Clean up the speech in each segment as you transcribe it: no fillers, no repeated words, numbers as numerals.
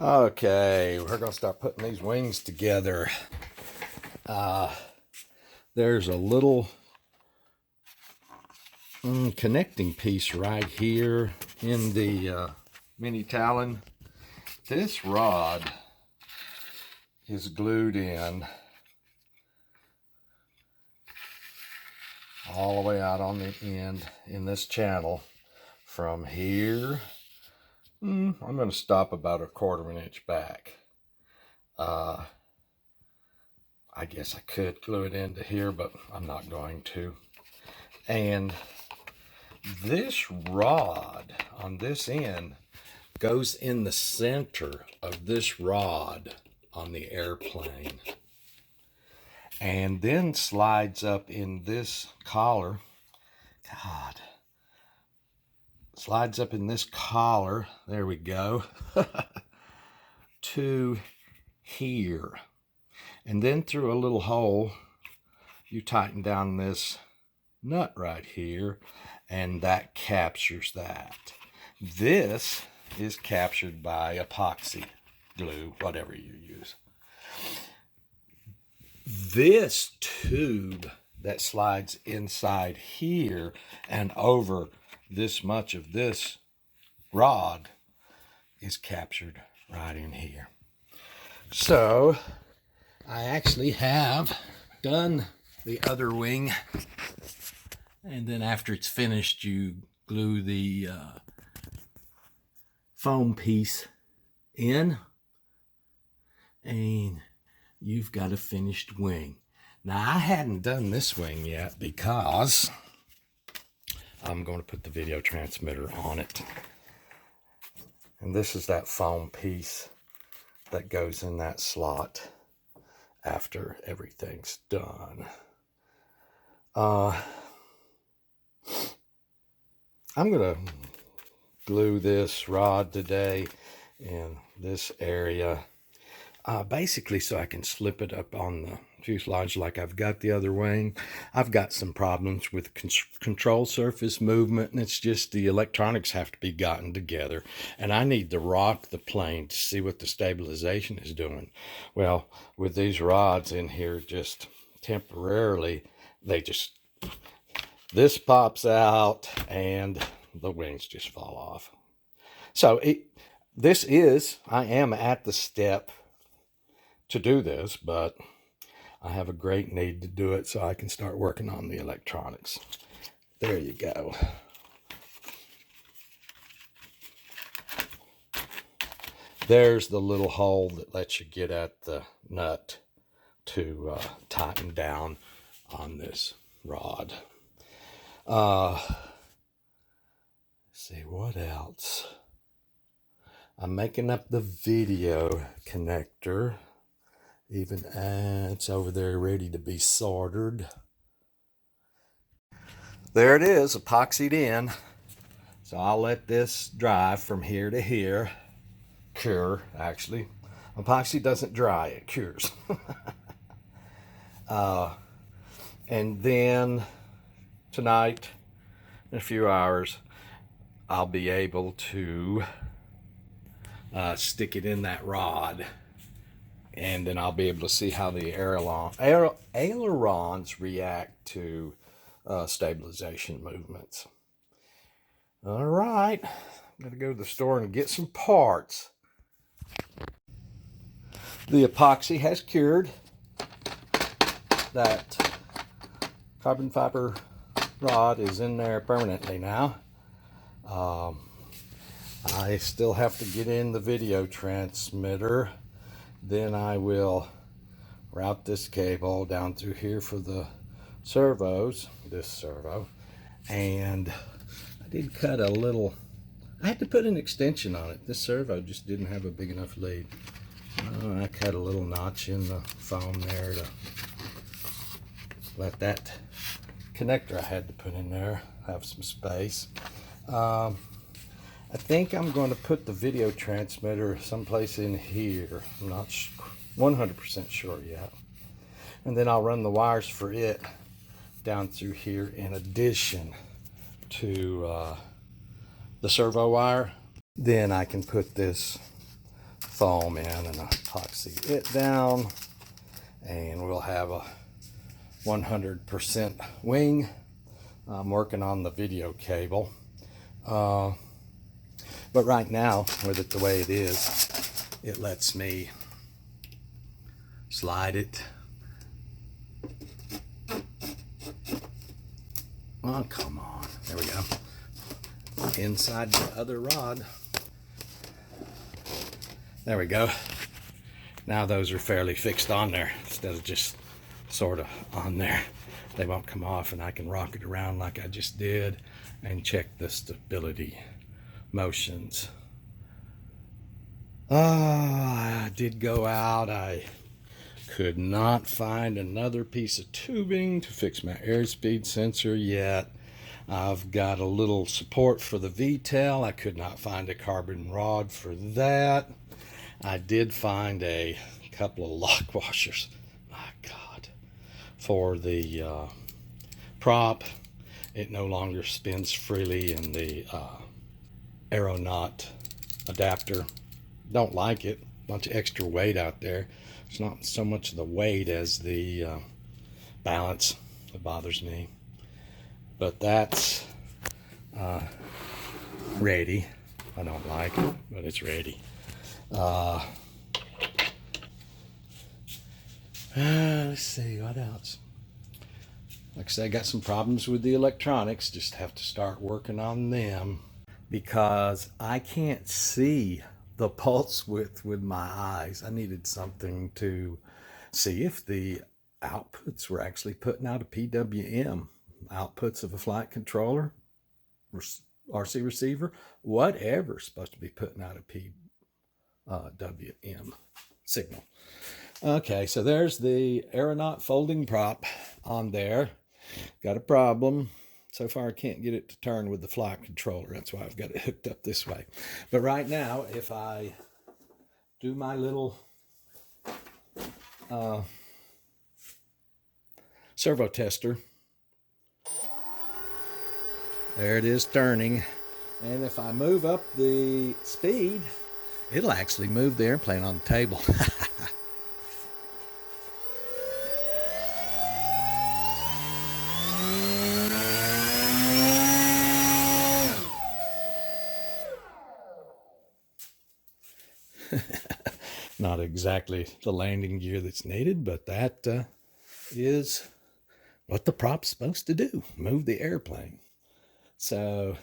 Okay, we're going to start putting these wings together. There's a little connecting piece right here in the mini Talon. This rod is glued in all the way out on the end in this channel from here. I'm going to stop about 1/4 inch back. I guess I could glue it into here, but I'm not going to. And this rod on this end goes in the center of this rod on the airplane, and then slides up in this collar. Slides up in this collar, there we go, to here. And then through a little hole, you tighten down this nut right here, and that captures that. This is captured by epoxy glue, whatever you use. This tube that slides inside here and over this much of this rod is captured right in here. So I actually have done the other wing, and then after it's finished, you glue the foam piece in, and you've got a finished wing. Now, I hadn't done this wing yet because I'm going to put the video transmitter on it. And this is that foam piece that goes in that slot after everything's done. I'm going to glue this rod today in this area, basically so I can slip it up on the fuselage like I've got the other wing. I've got some problems with control surface movement, and it's just the electronics have to be gotten together, and I need to rock the plane to see what the stabilization is doing. Well, with these rods in here, just temporarily, this pops out and the wings just fall off. So I am at the step to do this, but I have a great need to do it so I can start working on the electronics. There you go. There's the little hole that lets you get at the nut to tighten down on this rod. Let's see, what else? I'm making up the video connector. Even it's over there ready to be soldered. There it is, epoxied in. So I'll let this dry from here to here. Cure, actually. Epoxy doesn't dry, it cures. And then tonight, in a few hours, I'll be able to stick it in that rod, and then I'll be able to see how the ailerons react to stabilization movements. All right, I'm gonna go to the store and get some parts. The epoxy has cured. That carbon fiber rod is in there permanently now. I still have to get in the video transmitter. Then I will route this cable down through here for the servos, this servo. And I did cut a little, I had to put an extension on it. This servo just didn't have a big enough lead. I cut a little notch in the foam there to let that connector I had to put in there have some space. I think I'm going to put the video transmitter someplace in here. I'm not 100% sure yet. And then I'll run the wires for it down through here in addition to the servo wire. Then I can put this foam in and epoxy it down, and we'll have a 100% wing. I'm working on the video cable, but right now with it the way it is, it lets me slide it. Oh, come on. There we go. Inside the other rod. There we go. Now those are fairly fixed on there instead of just sort of on there. They won't come off, and I can rock it around like I just did and check the stability motions. I did go out. I could not find another piece of tubing to fix my airspeed sensor yet. I've got a little support for the V-tail. I could not find a carbon rod for that. I did find a couple of lock washers, my God, for the prop. It no longer spins freely in the Aeronaut adapter. Don't like it. Bunch of extra weight out there. It's not so much the weight as the balance that bothers me. But that's ready. I don't like it, but it's ready. Let's see, what else? Like I say, I got some problems with the electronics. Just have to start working on them because I can't see the pulse width with my eyes. I needed something to see if the outputs were actually putting out a PWM. Outputs of a flight controller, RC receiver, whatever, supposed to be putting out a PWM signal. Okay, so there's the Aeronaut folding prop on there. Got a problem. So far I can't get it to turn with the flight controller. That's why I've got it hooked up this way. But right now, if I do my little servo tester, there it is turning. And if I move up the speed, it'll actually move the airplane on the table. Not exactly the landing gear that's needed, but that is what the prop's supposed to do, move the airplane. So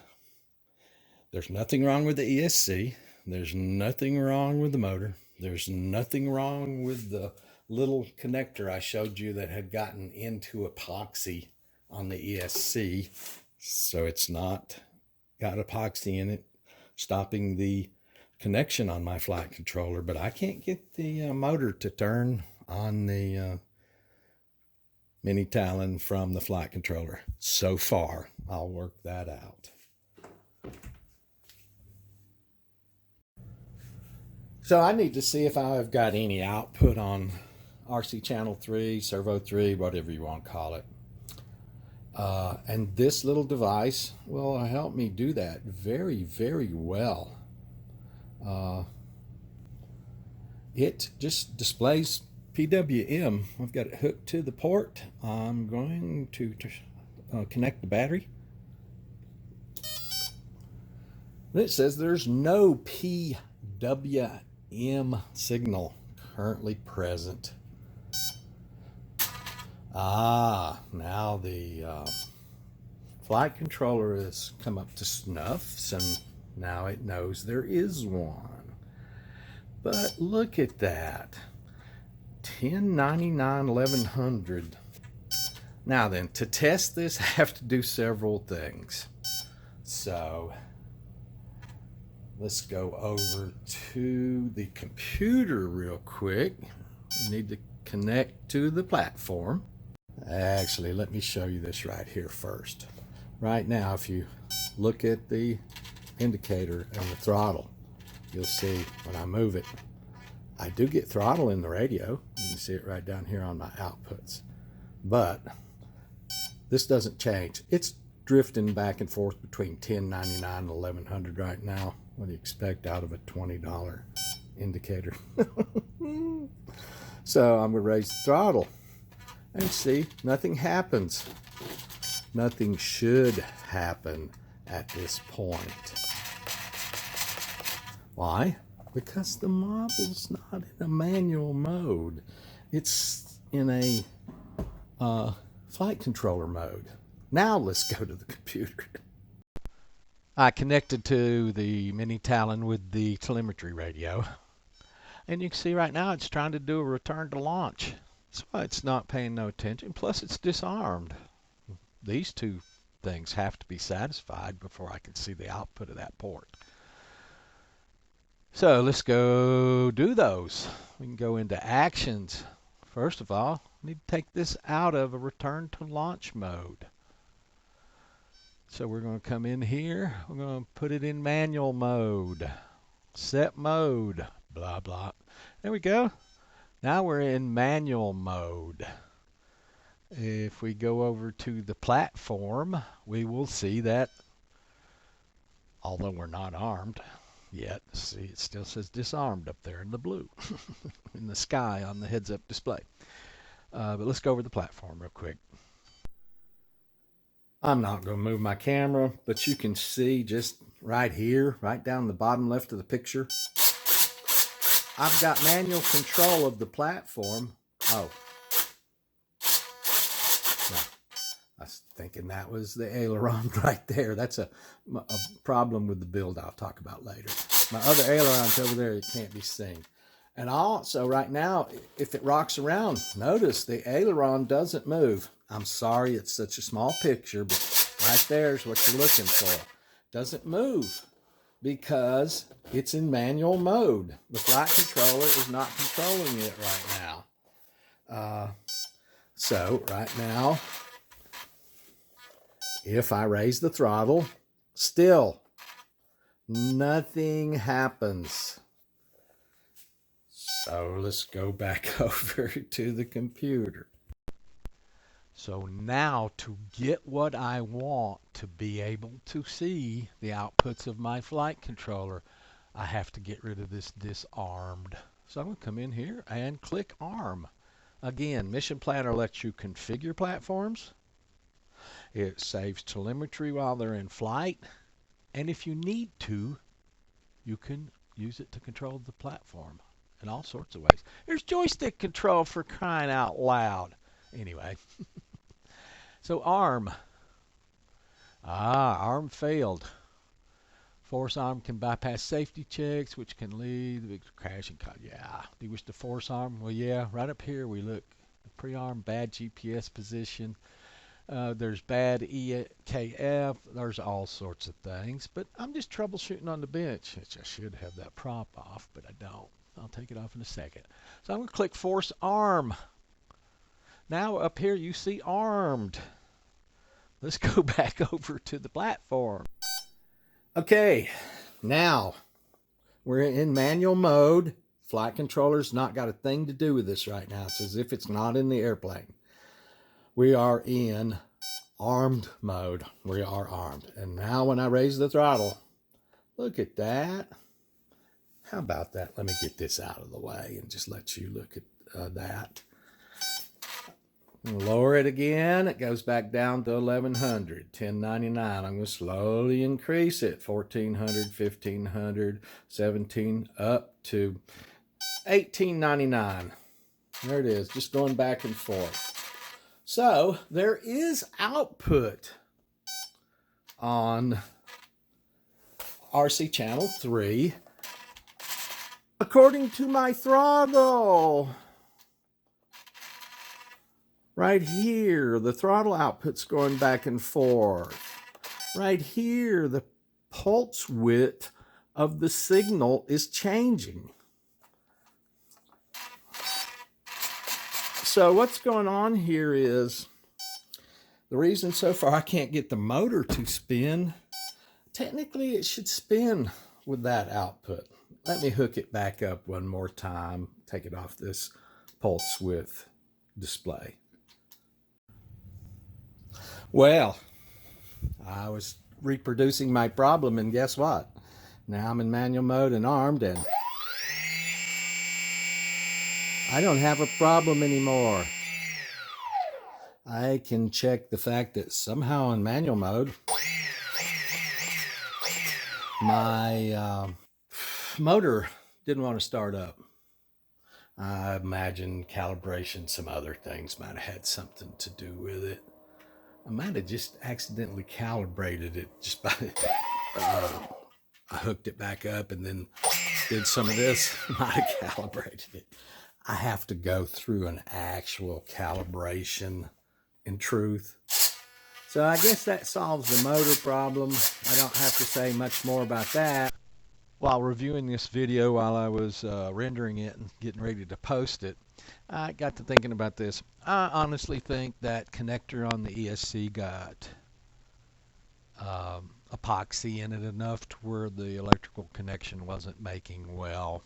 there's nothing wrong with the ESC. There's nothing wrong with the motor. There's nothing wrong with the little connector I showed you that had gotten into epoxy on the ESC. So it's not got epoxy in it, stopping the connection on my flight controller, but I can't get the motor to turn on the mini Talon from the flight controller so far. I'll work that out. So I need to see if I've got any output on RC channel 3, servo 3, whatever you want to call it. And this little device will help me do that very, very well. It just displays PWM. I've got it hooked to the port. I'm going to connect the battery. And it says there's no PWM signal currently present. Now the flight controller has come up to snuff, so now it knows there is one. But look at that, 1099 1100. Now then, to test this, I have to do several things. So let's go over to the computer real quick. We need to connect to the platform. Actually, let me show you this right here first. Right now, if you look at the indicator and the throttle, you'll see when I move it, I do get throttle in the radio. You can see it right down here on my outputs. But this doesn't change. It's drifting back and forth between $10.99 and $1100 right now. What do you expect out of a $20 indicator. So I'm going to raise the throttle and see, nothing happens. Nothing should happen at this point. Why? Because the model's not in a manual mode. It's in a flight controller mode. Now let's go to the computer. I connected to the mini Talon with the telemetry radio. And you can see right now it's trying to do a return to launch. That's why it's not paying no attention. Plus it's disarmed. These two things have to be satisfied before I can see the output of that port. So let's go do those. We can go into actions. First of all, I need to take this out of a return to launch mode. So we're going to come in here. We're going to put it in manual mode. Set mode. Blah, blah. There we go. Now we're in manual mode. If we go over to the platform, we will see that, although we're not armed yet, see, it still says disarmed up there in the blue in the sky on the heads-up display. But let's go over the platform real quick. I'm not going to move my camera, but you can see just right here, right down the bottom left of the picture, I've got manual control of the platform. Oh. No. I was thinking that was the aileron right there. That's a problem with the build I'll talk about later. My other aileron's over there, it can't be seen. And also right now, if it rocks around, notice the aileron doesn't move. I'm sorry it's such a small picture, but right there's what you're looking for. Doesn't move because it's in manual mode. The flight controller is not controlling it right now. So right now, if I raise the throttle, still nothing happens. So let's go back over to the computer. So now to get what I want to be able to see the outputs of my flight controller, I have to get rid of this disarmed. So I'm going to come in here and click ARM. Again, Mission Planner lets you configure platforms. It saves telemetry while they're in flight. And if you need to, you can use it to control the platform in all sorts of ways. There's joystick control, for crying out loud. Anyway. So ARM. ARM failed. Force arm can bypass safety checks, which can lead to crash and cut. Yeah. Do you wish to force arm? Well, yeah. Right up here we look. Pre-arm, bad GPS position. There's bad EKF. There's all sorts of things. But I'm just troubleshooting on the bench. I should have that prop off, but I don't. I'll take it off in a second. So I'm going to click force arm. Now up here you see armed. Let's go back over to the platform. Okay, now we're in manual mode. Flight controller's not got a thing to do with this right now. It's as if it's not in the airplane. We are in armed mode. We are armed. And now when I raise the throttle, look at that. How about that? Let me get this out of the way and just let you look at that. Lower it again. It goes back down to 1100, 1099. I'm going to slowly increase it. 1400, 1500, 17, up to 1899. There it is, just going back and forth. So there is output on RC channel 3 according to my throttle. Right here, the throttle output's going back and forth. Right here, the pulse width of the signal is changing. So what's going on here is, the reason so far I can't get the motor to spin, technically it should spin with that output. Let me hook it back up one more time, take it off this pulse width display. Well, I was reproducing my problem, and guess what? Now I'm in manual mode and armed, and I don't have a problem anymore. I can check the fact that somehow in manual mode, my motor didn't want to start up. I imagine calibration, some other things might have had something to do with it. I might have just accidentally calibrated it just by, I hooked it back up and then did some of this, might have calibrated it. I have to go through an actual calibration in truth. So I guess that solves the motor problem. I don't have to say much more about that. While reviewing this video, while I was rendering it and getting ready to post it, I got to thinking about this. I honestly think that connector on the ESC got epoxy in it enough to where the electrical connection wasn't making well.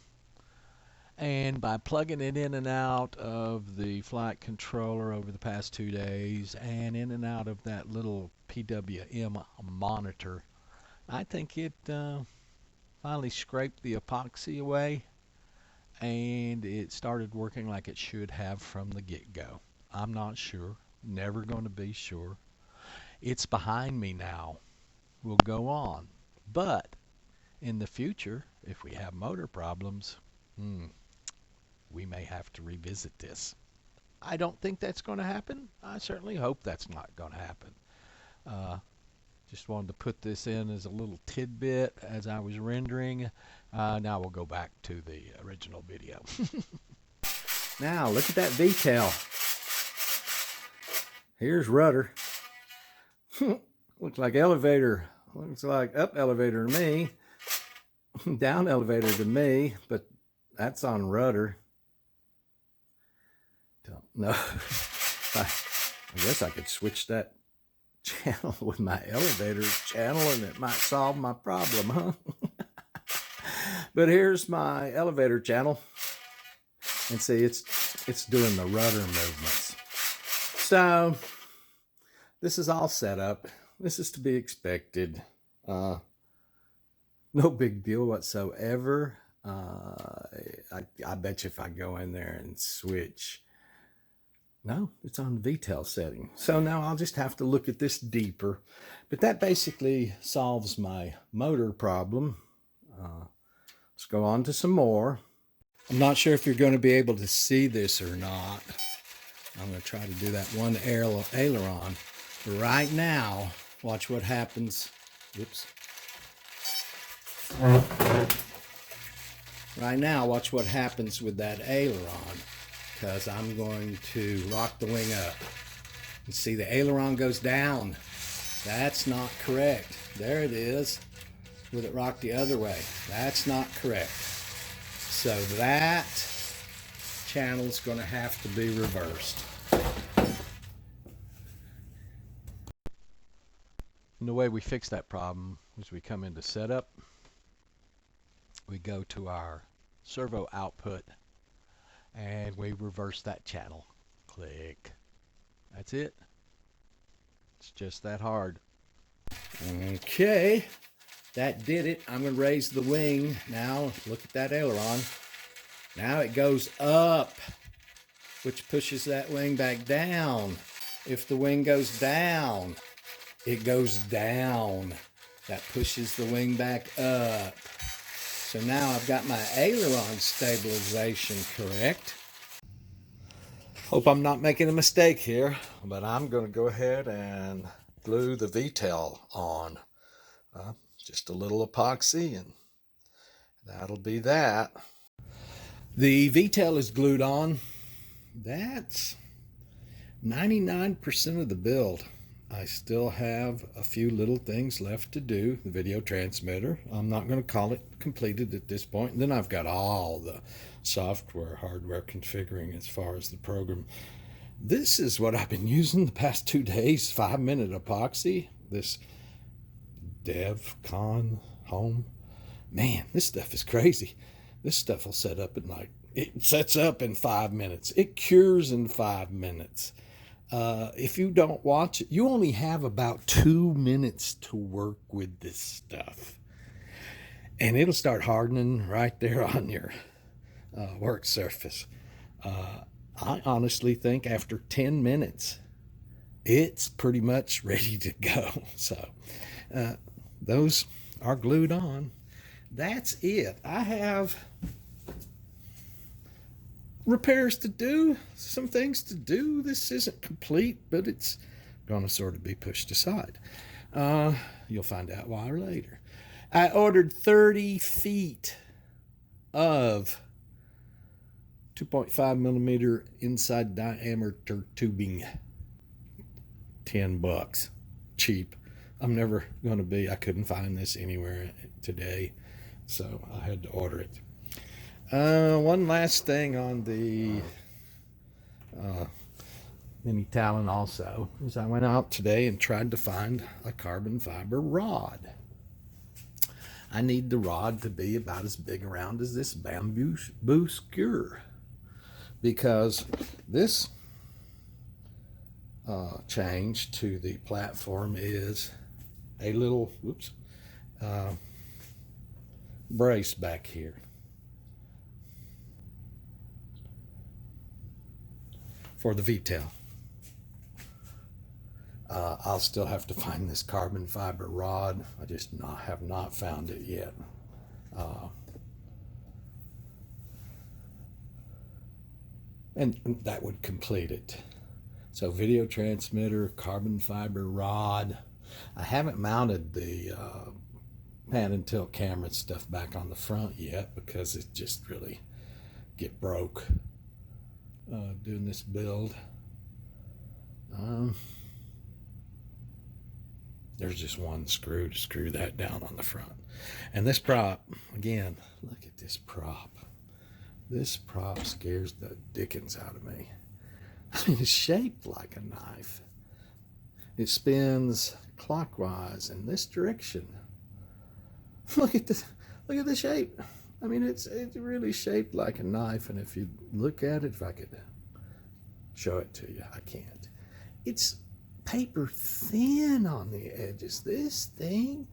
And by plugging it in and out of the flight controller over the past 2 days and in and out of that little PWM monitor, I think it finally scraped the epoxy away and it started working like it should have from the get-go. I'm not sure, never going to be sure. It's behind me now. We'll go on. But in the future, if we have motor problems, we may have to revisit this. I don't think that's going to happen. I certainly hope that's not going to happen. Just wanted to put this in as a little tidbit as I was rendering. Now we'll go back to the original video. Now look at that V-tail. Here's rudder. Looks like elevator. Looks like up elevator to me. Down elevator to me, but that's on rudder. Don't know. I guess I could switch that channel with my elevator channel and it might solve my problem, huh? But here's my elevator channel, and see it's doing the rudder movements. So this is all set up. This is to be expected. No big deal whatsoever. I bet you if I go in there and switch, no, it's on the VTEL setting. So now I'll just have to look at this deeper. But that basically solves my motor problem. Let's go on to some more. I'm not sure if you're going to be able to see this or not. I'm going to try to do that one aileron. But right now, watch what happens. Whoops. Right now, watch what happens with that aileron. Because I'm going to rock the wing up. And see, the aileron goes down. That's not correct. There it is. With it rocked the other way. That's not correct. So that channel's going to have to be reversed. And the way we fix that problem is we come into setup. We go to our servo output. And we reverse that channel. Click. That's it. It's just that hard. Okay. That did it. I'm going to raise the wing. Now, look at that aileron. Now it goes up, which pushes that wing back down. If the wing goes down, it goes down. That pushes the wing back up. So now I've got my aileron stabilization correct. Hope I'm not making a mistake here, but I'm going to go ahead and glue the V-tail on. Just a little epoxy and that'll be that. The V-tail is glued on. That's 99% of the build. I still have a few little things left to do. The video transmitter, I'm not going to call it completed at this point. And then I've got all the software, hardware configuring as far as the program. This is what I've been using the past 2 days, 5-minute epoxy. This DevCon home. Man, this stuff is crazy. This stuff will set up in it sets up in 5 minutes. It cures in 5 minutes. If you don't watch it, you only have about 2 minutes to work with this stuff. And it'll start hardening right there on your work surface. I honestly think after 10 minutes, it's pretty much ready to go. So those are glued on. That's it. I have repairs to do, some things to do. This isn't complete, but it's going to sort of be pushed aside. You'll find out why later. I ordered 30 feet of 2.5 millimeter inside diameter tubing. $10. Cheap. I'm never going to be, I couldn't find this anywhere today, so I had to order it. One last thing on the mini Talon also is I went out today and tried to find a carbon fiber rod. I need the rod to be about as big around as this bamboo skewer, because this change to the platform is a little brace back here. For the VTEL. I'll still have to find this carbon fiber rod. I just have not found it yet. And that would complete it. So video transmitter, carbon fiber rod. I haven't mounted the pan and tilt camera stuff back on the front yet because it just really broke doing this build. There's just one screw to screw that down on the front. And this prop, again, look at this prop. This prop scares the dickens out of me. I mean, it's shaped like a knife. It spins clockwise in this direction. Look at this. Look at the shape. I mean, it's really shaped like a knife. And if you look at it, if I could show it to you, I can't. It's paper thin on the edges. This thing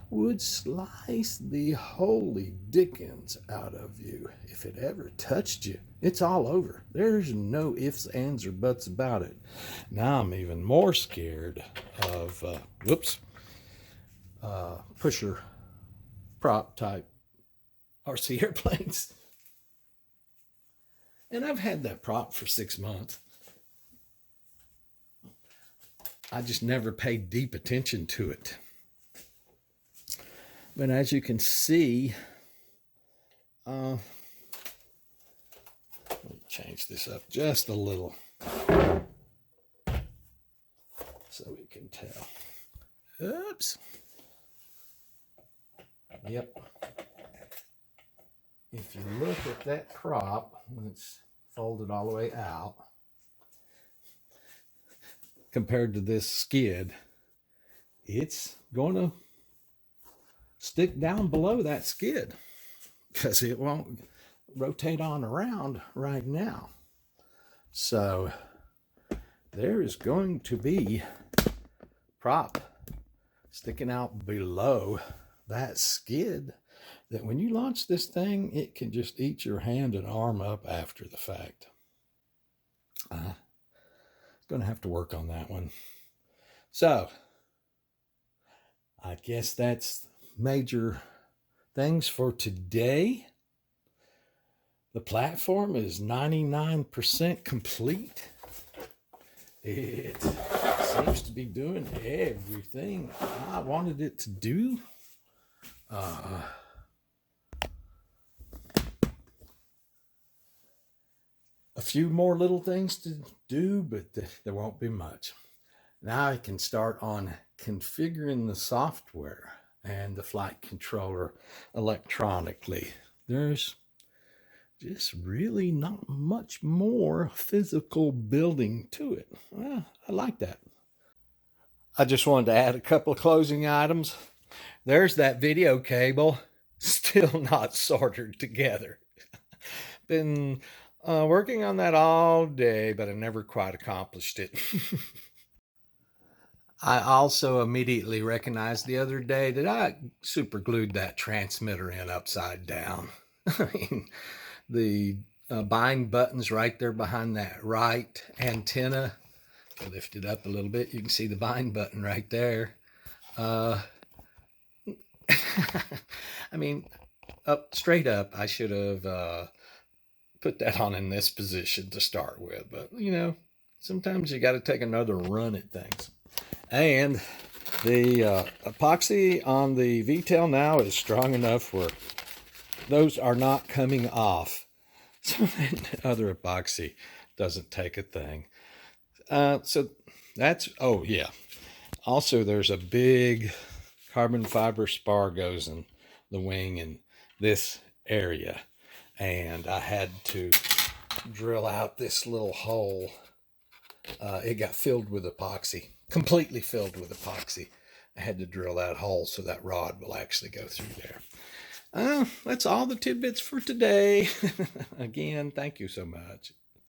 would slice the holy dickens out of you if it ever touched you. It's all over. There's no ifs, ands, or buts about it. Now I'm even more scared of pusher prop type RC airplanes. And I've had that prop for 6 months. I just never paid deep attention to it. But as you can see, let me change this up just a little so we can tell. Oops. Yep. If you look at that prop, when it's folded all the way out, compared to this skid, it's going to stick down below that skid because it won't rotate on around right now. So there is going to be prop sticking out below that skid that when you launch this thing, it can just eat your hand and arm up after the fact. Going to have to work on that one. So I guess that's major things for today. The platform is 99% complete. It seems to be doing everything I wanted it to do. A few more little things to do, but there won't be much. Now I can start on configuring the software and the flight controller electronically. There's just really not much more physical building to it. Well, I like that. I just wanted to add a couple of closing items. There's that video cable, still not soldered together. Been working on that all day, but I never quite accomplished it. I also immediately recognized the other day that I super glued that transmitter in upside down. I mean, the bind buttons right there behind that right antenna. I lift it up a little bit. You can see the bind button right there. I mean, straight up, I should have put that on in this position to start with. But, you know, sometimes you got to take another run at things. And the epoxy on the VTEL now is strong enough where those are not coming off. So other epoxy doesn't take a thing. So that's, oh yeah. Also, there's a big carbon fiber spar goes in the wing in this area. And I had to drill out this little hole. It got filled with epoxy, completely filled with epoxy. I had to drill that hole so that rod will actually go through there. That's all the tidbits for today. Again, thank you so much.